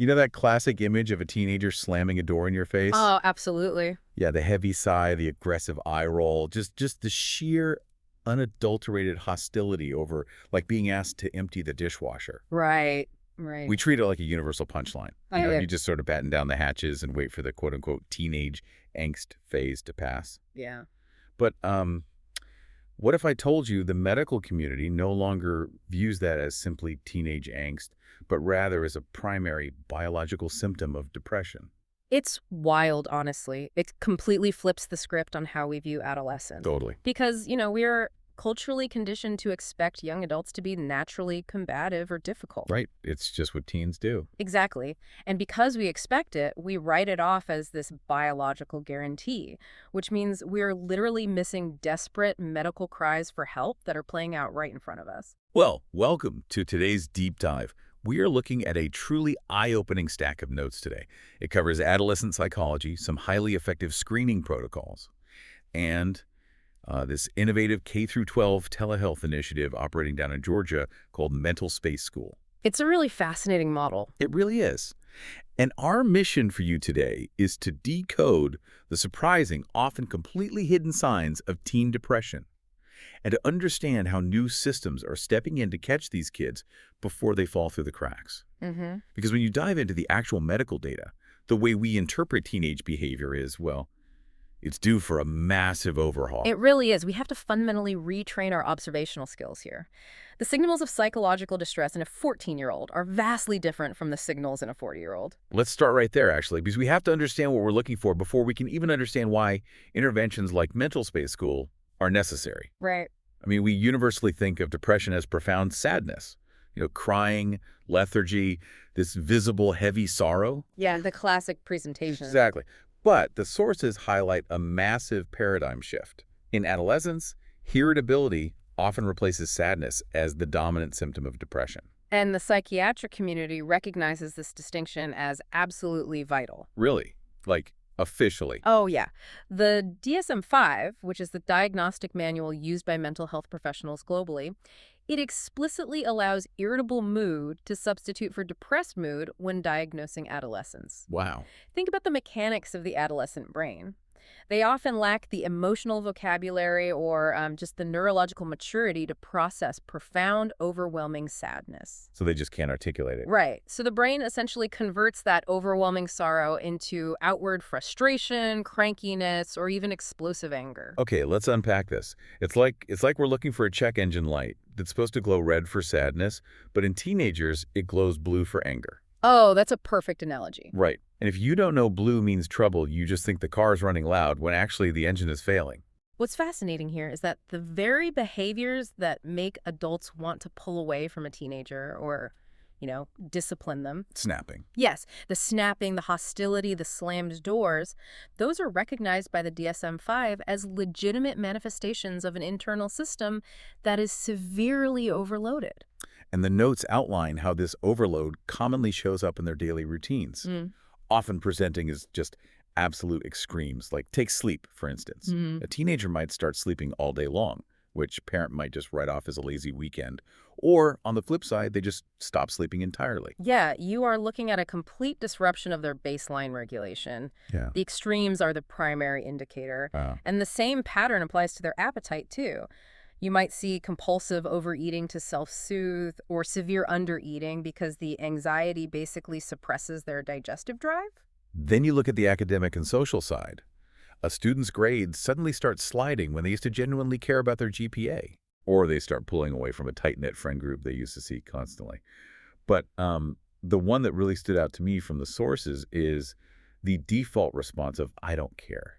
You know that classic image of a teenager slamming a door in your face? Oh, absolutely. Yeah, the heavy sigh, the aggressive eye roll, just the sheer unadulterated hostility over like being asked to empty the dishwasher. Right, right. We treat it like a universal punchline. I You just sort of batten down the hatches and wait for the quote-unquote teenage angst phase to pass. Yeah. But what if I told you the medical community no longer views that as simply teenage angst, but rather as a primary biological symptom of depression? It's wild, honestly. It completely flips the script on how we view adolescence. Totally. Because, we're culturally conditioned to expect young adults to be naturally combative or difficult. Right. It's just what teens do. Exactly. And because we expect it, we write it off as this biological guarantee, which means we're literally missing desperate medical cries for help that are playing out right in front of us. Well, welcome to today's deep dive. We are looking at a truly eye-opening stack of notes today. It covers adolescent psychology, some highly effective screening protocols, and this innovative K-12 telehealth initiative operating down in Georgia called MentalSpace Sch. It's a really fascinating model. It really is. And our mission for you today is to decode the surprising, often completely hidden signs of teen depression, and to understand how new systems are stepping in to catch these kids before they fall through the cracks. Because when you dive into the actual medical data, the way we interpret teenage behavior is, well, it's due for a massive overhaul. It really is. We have to fundamentally retrain our observational skills here. The signals of psychological distress in a 14-year-old are vastly different from the signals in a 40-year-old. Let's start right there, actually, because we have to understand what we're looking for before we can even understand why interventions like MentalSpace Sch are necessary. Right. I mean, we universally think of depression as profound sadness, crying, lethargy, this visible, heavy sorrow. Yeah, the classic presentation. Exactly. But the sources highlight a massive paradigm shift. In adolescence, irritability often replaces sadness as the dominant symptom of depression. And the psychiatric community recognizes this distinction as absolutely vital. Really? Like, officially? Oh, yeah. The DSM-5, which is the diagnostic manual used by mental health professionals globally, it explicitly allows irritable mood to substitute for depressed mood when diagnosing adolescents. Wow. Think about the mechanics of the adolescent brain. They often lack the emotional vocabulary or just the neurological maturity to process profound, overwhelming sadness. So they just can't articulate it. Right. So the brain essentially converts that overwhelming sorrow into outward frustration, crankiness, or even explosive anger. Okay, let's unpack this. It's like we're looking for a check engine light that's supposed to glow red for sadness, but in teenagers, it glows blue for anger. Oh, that's a perfect analogy. Right. And if you don't know blue means trouble, you just think the car's running loud when actually the engine is failing. What's fascinating here is that the very behaviors that make adults want to pull away from a teenager or, discipline them. Snapping. Yes, the snapping, the hostility, the slammed doors, those are recognized by the DSM-5 as legitimate manifestations of an internal system that is severely overloaded. And the notes outline how this overload commonly shows up in their daily routines, often presenting as just absolute extremes, like take sleep, for instance. A teenager might start sleeping all day long, which a parent might just write off as a lazy weekend. Or, on the flip side, they just stop sleeping entirely. Yeah, you are looking at a complete disruption of their baseline regulation. Yeah. The extremes are the primary indicator. And the same pattern applies to their appetite, too. You might see compulsive overeating to self-soothe or severe undereating because the anxiety basically suppresses their digestive drive. Then you look at the academic and social side. A student's grades suddenly start sliding when they used to genuinely care about their GPA, or they start pulling away from a tight-knit friend group they used to see constantly. But the one that really stood out to me from the sources is the default response of, I don't care,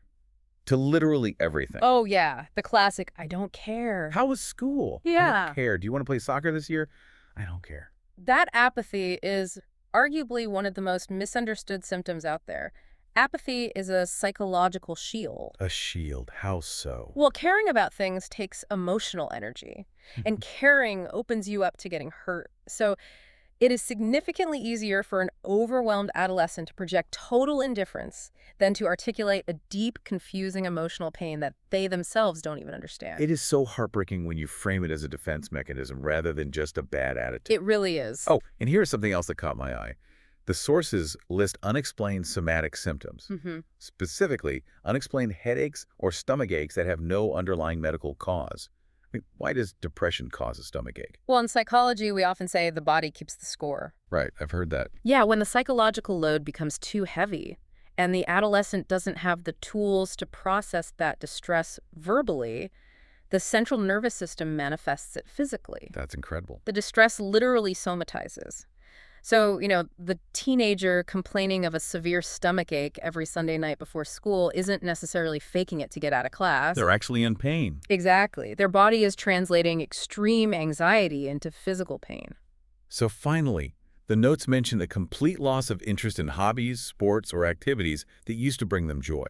to literally everything. Oh, yeah. The classic, I don't care. How was school? I Yeah. don't care. Do you want to play soccer this year? I don't care. That apathy is arguably one of the most misunderstood symptoms out there. Apathy is a psychological shield. A shield. How so? Well, caring about things takes emotional energy, and caring opens you up to getting hurt. So it is significantly easier for an overwhelmed adolescent to project total indifference than to articulate a deep, confusing emotional pain that they themselves don't even understand. It is so heartbreaking when you frame it as a defense mechanism rather than just a bad attitude. It really is. Oh, and here's something else that caught my eye. The sources list unexplained somatic symptoms, specifically unexplained headaches or stomach aches that have no underlying medical cause. I mean, why does depression cause a stomach ache? Well, in psychology, we often say the body keeps the score. Right, I've heard that. Yeah, when the psychological load becomes too heavy and the adolescent doesn't have the tools to process that distress verbally, the central nervous system manifests it physically. That's incredible. The distress literally somatizes. So, the teenager complaining of a severe stomach ache every Sunday night before school isn't necessarily faking it to get out of class. They're actually in pain. Exactly. Their body is translating extreme anxiety into physical pain. So finally, the notes mention a complete loss of interest in hobbies, sports, or activities that used to bring them joy.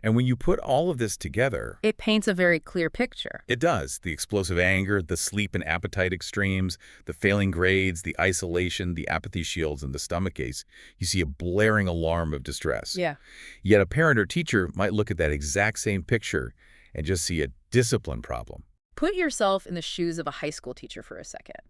And when you put all of this together, It paints a very clear picture. it does. The explosive anger, the sleep and appetite extremes, the failing grades, the isolation, the apathy shields, and the stomach aches. You see a blaring alarm of distress. Yeah. Yet a parent or teacher might look at that exact same picture and just see a discipline problem. Put yourself in the shoes of a high school teacher for a second.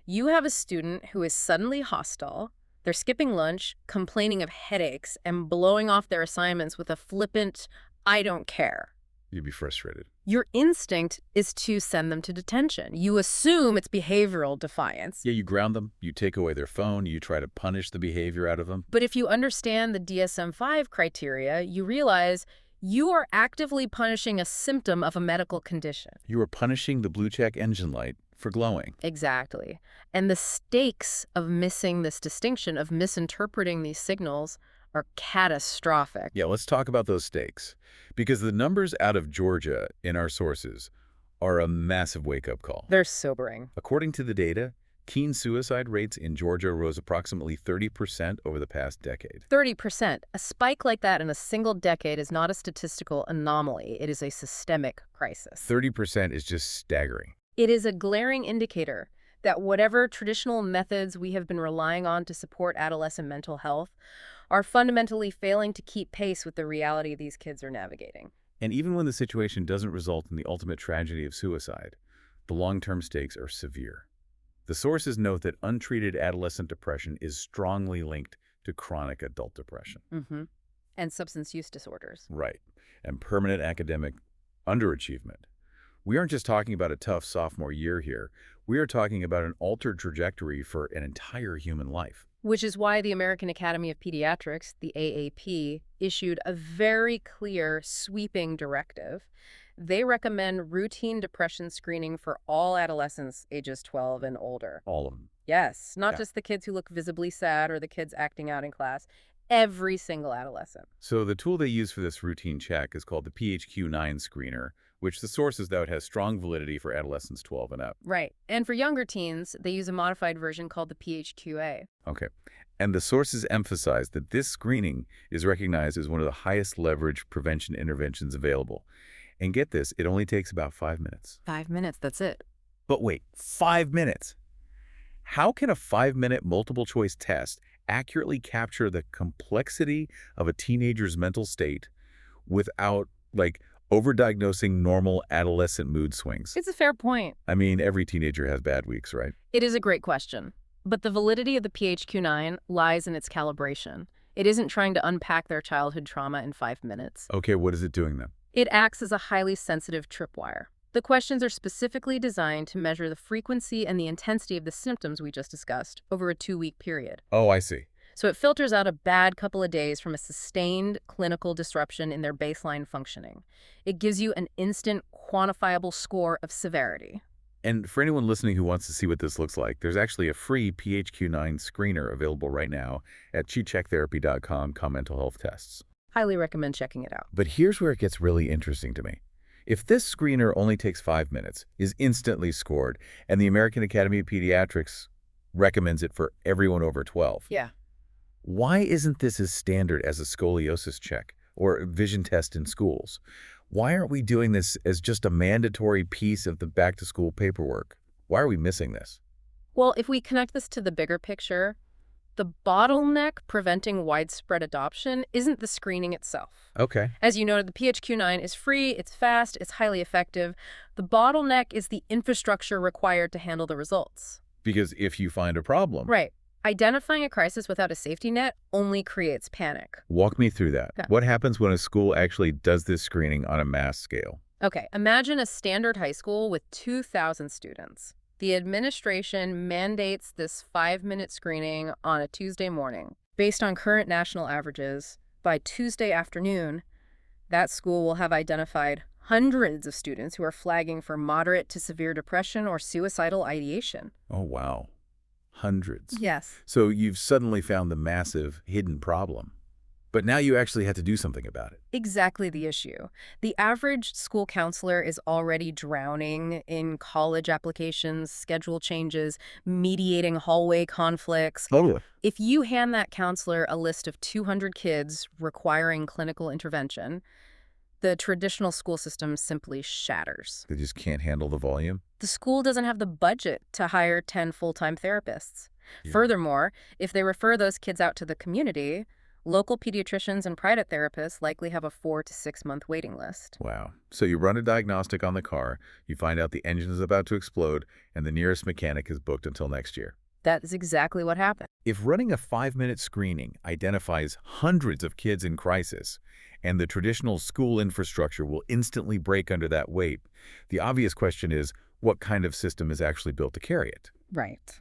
You have a student who is suddenly hostile. They're skipping lunch, complaining of headaches, and blowing off their assignments with a flippant, "I don't care." You'd be frustrated. Your instinct is to send them to detention. You assume it's behavioral defiance. Yeah, you ground them, you take away their phone, you try to punish the behavior out of them. But if you understand the DSM-5 criteria, you realize you are actively punishing a symptom of a medical condition. You are punishing the blue check engine light for glowing. Exactly. And the stakes of missing this distinction, of misinterpreting these signals, are catastrophic. Yeah, let's talk about those stakes. Because the numbers out of Georgia in our sources are a massive wake-up call. They're sobering. According to the data, teen suicide rates in Georgia rose approximately 30% over the past decade. 30%. A spike like that in a single decade is not a statistical anomaly. It is a systemic crisis. 30% is just staggering. It is a glaring indicator that whatever traditional methods we have been relying on to support adolescent mental health are fundamentally failing to keep pace with the reality these kids are navigating. And even when the situation doesn't result in the ultimate tragedy of suicide, the long-term stakes are severe. The sources note that untreated adolescent depression is strongly linked to chronic adult depression. And substance use disorders. Right. And permanent academic underachievement. We aren't just talking about a tough sophomore year here. We are talking about an altered trajectory for an entire human life. Which is why the American Academy of Pediatrics, the AAP, issued a very clear, sweeping directive. They recommend routine depression screening for all adolescents ages 12 and older. All of them. Yes, not just the kids who look visibly sad or the kids acting out in class. Every single adolescent. So the tool they use for this routine check is called the PHQ-9 screener, which the sources note has strong validity for adolescents 12 and up. Right. And for younger teens, they use a modified version called the PHQ-A. Okay. And the sources emphasize that this screening is recognized as one of the highest leverage prevention interventions available. And get this, it only takes about 5 minutes. 5 minutes, that's it. But wait, 5 minutes? How can a 5-minute multiple choice test accurately capture the complexity of a teenager's mental state without, overdiagnosing normal adolescent mood swings? It's a fair point. I mean, every teenager has bad weeks, right? It is a great question. But the validity of the PHQ-9 lies in its calibration. It isn't trying to unpack their childhood trauma in 5 minutes. Okay, what is it doing then? It acts as a highly sensitive tripwire. The questions are specifically designed to measure the frequency and the intensity of the symptoms we just discussed over a 2-week period. Oh, I see. So it filters out a bad couple of days from a sustained clinical disruption in their baseline functioning. It gives you an instant, quantifiable score of severity. And for anyone listening who wants to see what this looks like, there's actually a free PHQ-9 screener available right now at cheatchecktherapy.com/mental-health-tests. Highly recommend checking it out. But here's where it gets really interesting to me. If this screener only takes 5 minutes, is instantly scored, and the American Academy of Pediatrics recommends it for everyone over 12, Yeah. why isn't this as standard as a scoliosis check or a vision test in schools? Why aren't we doing this as just a mandatory piece of the back-to-school paperwork? Why are we missing this? Well, if we connect this to the bigger picture, the bottleneck preventing widespread adoption isn't the screening itself. Okay. As you noted, the PHQ-9 is free, it's fast, it's highly effective. The bottleneck is the infrastructure required to handle the results. Because if you find a problem, Right. Identifying a crisis without a safety net only creates panic. Walk me through that. Yeah. What happens when a school actually does this screening on a mass scale? Okay, imagine a standard high school with 2,000 students. The administration mandates this 5-minute screening on a Tuesday morning. Based on current national averages, by Tuesday afternoon, that school will have identified hundreds of students who are flagging for moderate to severe depression or suicidal ideation. Oh, wow. Hundreds. Yes. So you've suddenly found the massive hidden problem. But now you actually have to do something about it. Exactly the issue. The average school counselor is already drowning in college applications, schedule changes, mediating hallway conflicts. Totally. If you hand that counselor a list of 200 kids requiring clinical intervention, the traditional school system simply shatters. They just can't handle the volume. The school doesn't have the budget to hire 10 full-time therapists. Yeah. Furthermore, if they refer those kids out to the community, local pediatricians and private therapists likely have a 4 to 6 month waiting list. Wow. So you run a diagnostic on the car, you find out the engine is about to explode, and the nearest mechanic is booked until next year. That is exactly what happened. If running a 5-minute screening identifies hundreds of kids in crisis, and the traditional school infrastructure will instantly break under that weight, the obvious question is, what kind of system is actually built to carry it? Right.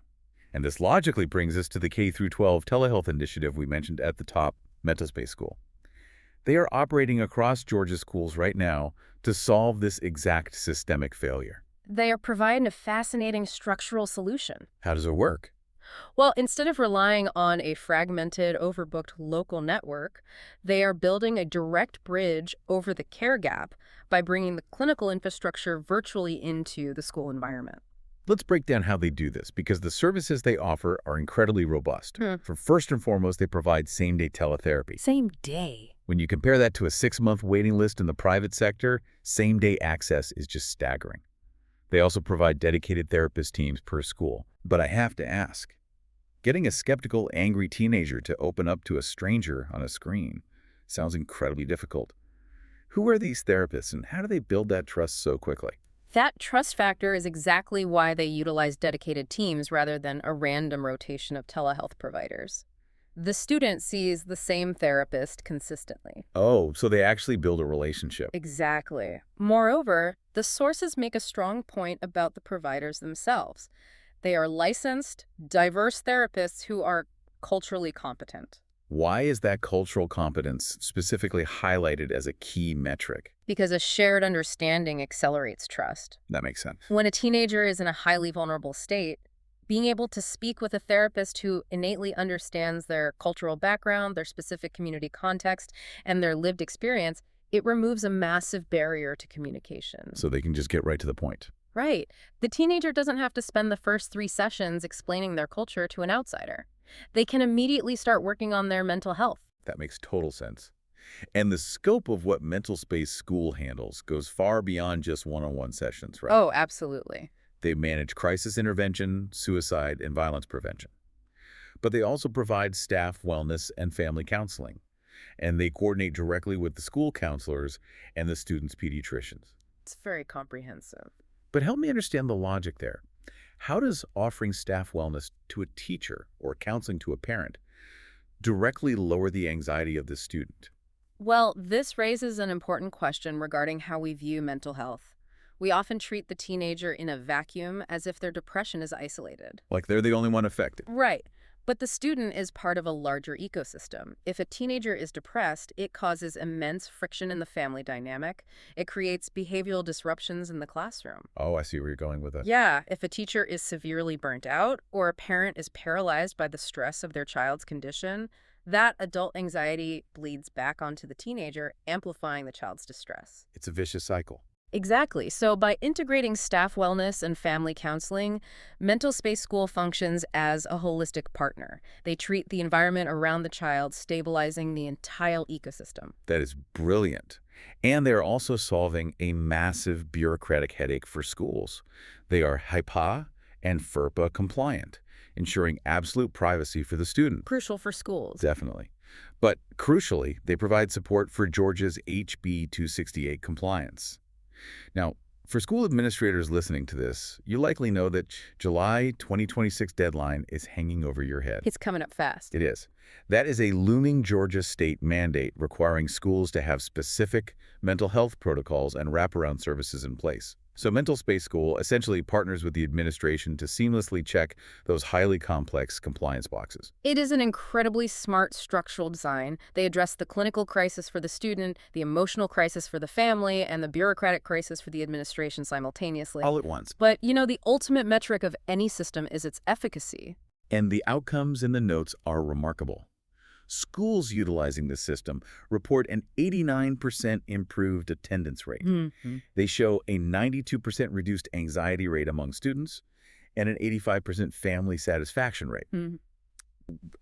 And this logically brings us to the K-12 telehealth initiative we mentioned at the top, MentalSpace Sch. They are operating across Georgia's schools right now to solve this exact systemic failure. They are providing a fascinating structural solution. How does it work? Well, instead of relying on a fragmented, overbooked local network, they are building a direct bridge over the care gap by bringing the clinical infrastructure virtually into the school environment. Let's break down how they do this, because the services they offer are incredibly robust. For first and foremost, they provide same-day teletherapy. Same day. When you compare that to a 6-month waiting list in the private sector, same-day access is just staggering. They also provide dedicated therapist teams per school. But I have to ask, getting a skeptical, angry teenager to open up to a stranger on a screen sounds incredibly difficult. Who are these therapists, and how do they build that trust so quickly? That trust factor is exactly why they utilize dedicated teams rather than a random rotation of telehealth providers. The student sees the same therapist consistently. Oh, so they actually build a relationship. Exactly. Moreover, the sources make a strong point about the providers themselves. They are licensed, diverse therapists who are culturally competent. Why is that cultural competence specifically highlighted as a key metric? Because a shared understanding accelerates trust. That makes sense. When a teenager is in a highly vulnerable state, being able to speak with a therapist who innately understands their cultural background, their specific community context, and their lived experience, it removes a massive barrier to communication. So they can just get right to the point. Right. The teenager doesn't have to spend the first 3 sessions explaining their culture to an outsider. They can immediately start working on their mental health. That makes total sense. And the scope of what MentalSpace Sch handles goes far beyond just one-on-one sessions, right? Oh, absolutely. They manage crisis intervention, suicide, and violence prevention. But they also provide staff wellness and family counseling. And they coordinate directly with the school counselors and the students' pediatricians. It's very comprehensive. But help me understand the logic there. How does offering staff wellness to a teacher or counseling to a parent directly lower the anxiety of the student? Well, this raises an important question regarding how we view mental health. We often treat the teenager in a vacuum as if their depression is isolated. Like they're the only one affected. Right. But the student is part of a larger ecosystem. If a teenager is depressed, it causes immense friction in the family dynamic. It creates behavioral disruptions in the classroom. Oh, I see where you're going with that. Yeah, if a teacher is severely burnt out or a parent is paralyzed by the stress of their child's condition, that adult anxiety bleeds back onto the teenager, amplifying the child's distress. It's a vicious cycle. Exactly. So by integrating staff wellness and family counseling, MentalSpace Sch functions as a holistic partner. They treat the environment around the child, stabilizing the entire ecosystem. That is brilliant. And they're also solving a massive bureaucratic headache for schools. They are HIPAA and FERPA compliant, ensuring absolute privacy for the student. Crucial for schools. Definitely. But crucially, they provide support for Georgia's HB 268 compliance. Now, For school administrators listening to this, you likely know that July 2026 deadline is hanging over your head. It's coming up fast. It is. That is a looming Georgia state mandate requiring schools to have specific mental health protocols and wraparound services in place. So MentalSpace School essentially partners with the administration to seamlessly check those highly complex compliance boxes. It is an incredibly smart structural design. They address the clinical crisis for the student, the emotional crisis for the family, and the bureaucratic crisis for the administration simultaneously. All at once. But, the ultimate metric of any system is its efficacy. And the outcomes in the notes are remarkable. Schools utilizing this system report an 89% improved attendance rate. They show a 92% reduced anxiety rate among students and an 85% family satisfaction rate.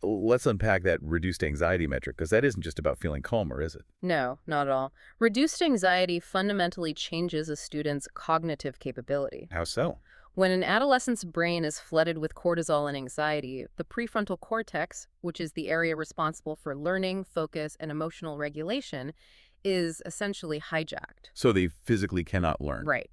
Let's unpack that reduced anxiety metric, because that isn't just about feeling calmer, is it? No, not at all. Reduced anxiety fundamentally changes a student's cognitive capability. How so? When an adolescent's brain is flooded with cortisol and anxiety, the prefrontal cortex, which is the area responsible for learning, focus, and emotional regulation, is essentially hijacked. So they physically cannot learn. Right.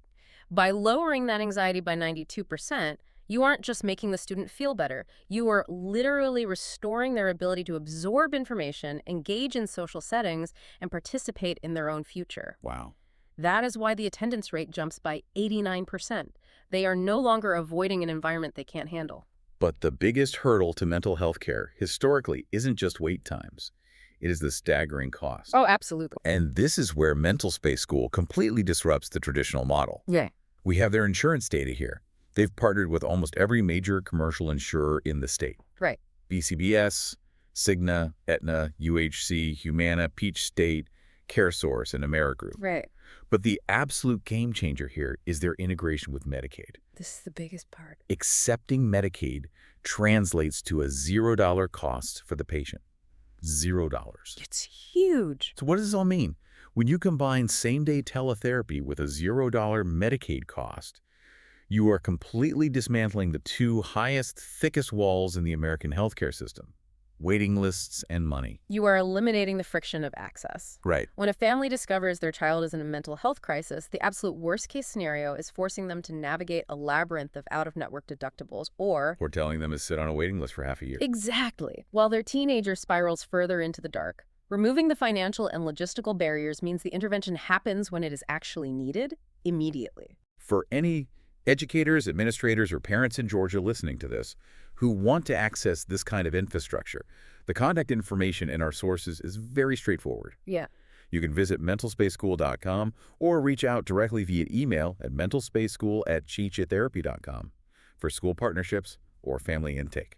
By lowering that anxiety by 92%, you aren't just making the student feel better. You are literally restoring their ability to absorb information, engage in social settings, and participate in their own future. Wow. That is why the attendance rate jumps by 89%. They are no longer avoiding an environment they can't handle. But the biggest hurdle to mental health care historically isn't just wait times. It is the staggering cost. Oh, absolutely. And this is where MentalSpace School completely disrupts the traditional model. Yeah. We have their insurance data here. They've partnered with almost every major commercial insurer in the state. Right. BCBS, Cigna, Aetna, UHC, Humana, Peach State, CareSource, and Amerigroup. Right. But the absolute game changer here is their integration with Medicaid. This is the biggest part. Accepting Medicaid translates to a $0 cost for the patient. $0. It's huge. So what does this all mean? When you combine same-day teletherapy with a $0 Medicaid cost, you are completely dismantling the two highest, thickest walls in the American healthcare system: waiting lists and money. You are eliminating the friction of access. Right. When a family discovers their child is in a mental health crisis, the absolute worst-case scenario is forcing them to navigate a labyrinth of out-of-network deductibles or telling them to sit on a waiting list for half a year. Exactly. While their teenager spirals further into the dark. Removing the financial and logistical barriers means the intervention happens when it is actually needed, immediately. For any educators, administrators, or parents in Georgia listening to this who want to access this kind of infrastructure, the contact information in our sources is very straightforward. Yeah. You can visit mentalspaceschool.com or reach out directly via email at mentalspaceschool@chichitherapy.com for school partnerships or family intake.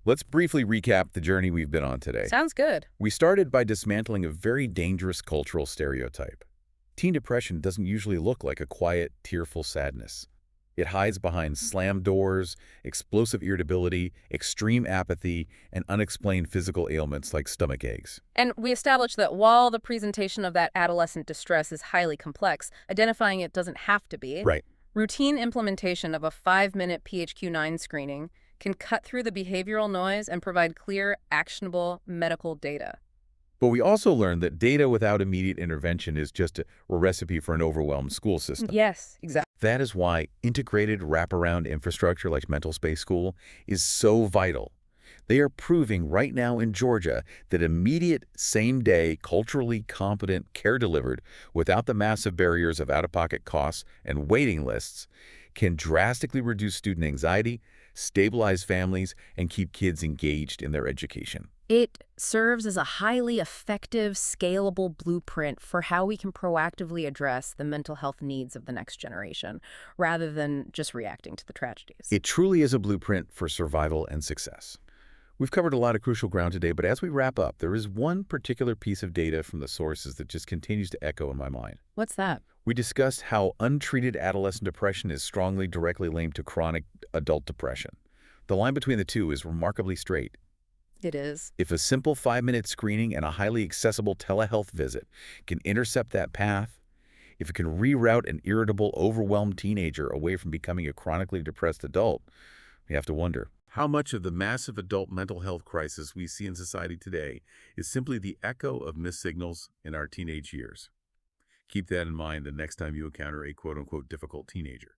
Let's briefly recap the journey we've been on today. Sounds good. We started by dismantling a very dangerous cultural stereotype. Teen depression doesn't usually look like a quiet, tearful sadness. It hides behind slammed doors, explosive irritability, extreme apathy, and unexplained physical ailments like stomach aches. And we established that while the presentation of that adolescent distress is highly complex, identifying it doesn't have to be. Right. Routine implementation of a 5-minute PHQ-9 screening can cut through the behavioral noise and provide clear, actionable medical data. But we also learned that data without immediate intervention is just a recipe for an overwhelmed school system. Yes, exactly. That is why integrated wraparound infrastructure like MentalSpace School is so vital. They are proving right now in Georgia that immediate, same-day, culturally competent care delivered without the massive barriers of out-of-pocket costs and waiting lists can drastically reduce student anxiety, stabilize families, and keep kids engaged in their education. It serves as a highly effective, scalable blueprint for how we can proactively address the mental health needs of the next generation, rather than just reacting to the tragedies. It truly is a blueprint for survival and success. We've covered a lot of crucial ground today, but as we wrap up, there is one particular piece of data from the sources that just continues to echo in my mind. What's that? We discussed how untreated adolescent depression is strongly directly linked to chronic adult depression. The line between the two is remarkably straight. It is. If a simple 5-minute screening and a highly accessible telehealth visit can intercept that path, if it can reroute an irritable, overwhelmed teenager away from becoming a chronically depressed adult, we have to wonder how much of the massive adult mental health crisis we see in society today is simply the echo of missed signals in our teenage years. Keep that in mind the next time you encounter a quote-unquote difficult teenager.